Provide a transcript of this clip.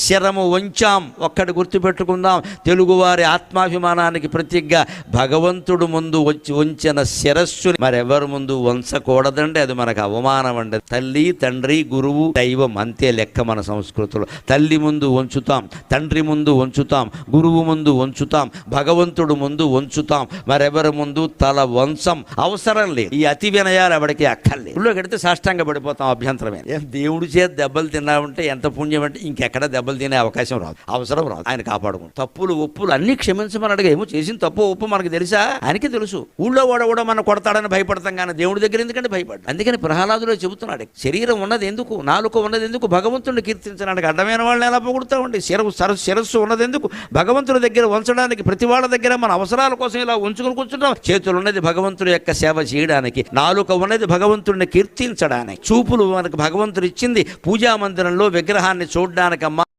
శరము వంచాం. ఒక్కటి గుర్తుపెట్టుకుందాం, తెలుగువారి ఆత్మాభిమానానికి ప్రతీకగా భగవంతుడు ముందు వంచిన శిరస్సుని మరెవరి ముందు వంచకూడదండి. అది మనకు అవమానం అండి. తల్లి, తండ్రి, గురువు, దైవం అంతే లెక్క మన సంస్కృతిలో. తల్లి ముందు వంచుతాం, తండ్రి ముందు వంచుతాం, గురువు ముందు వంచుతాం, భగవంతుడు ముందు వంచుతాం, మరెవరి ముందు తల వంచం. అవసరం లేదు. ఈ అతి వినయాలు ఎవరికి అక్కర్లేదు. ఊళ్ళో కడితే సాష్టాంగ పడిపోతాం, అభ్యంతరమే. దేవుడి చేతి దెబ్బలు తిన్నామంటే ఎంత పుణ్యం అంటే ఇంకెక్కడ దెబ్బలు తినే అవకాశం రాదు, అవసరం రాదు. ఆయన కాపాడుకుంటాం. తప్పులు ఒప్పులు అన్ని క్షమించమని అడిగా. ఏమో చేసిన తప్పు ఒప్పు మనకు తెలుసా? ఆయనకి తెలుసు. ఊళ్ళో వాడు మన కొడతాడని భయపడతాం కానీ దేవుడి దగ్గర ఎందుకంటే భయపడ్డా. అందుకని ప్రహ్లాదులో చెబుతున్నాడు, శరీరం ఉన్నది ఎందుకు, నాలుక ఉన్నది ఎందుకు, భగవంతుడిని కీర్తించడానికి. అడ్డమైన వాళ్ళని ఎలా పొగుడుతామండి? శిరస్సు ఉన్నది ఎందుకు, భగవంతుడి దగ్గర ఉంచడానికి. ప్రతి వాళ్ళ దగ్గర మన అవసరాల కోసం ఇలా ఉంచుకుని కూర్చుంటాం. చేతులు ఉన్నది భగవంతుడి యొక్క సేవ చేయడానికి, నాలుక ఉన్నది భగవంతుడిని కీర్తించడానికి, చూపులు మనకు భగవంతుడు ఇచ్చింది పూజా మందిరంలో విగ్రహాన్ని చూడడానికమ్మా.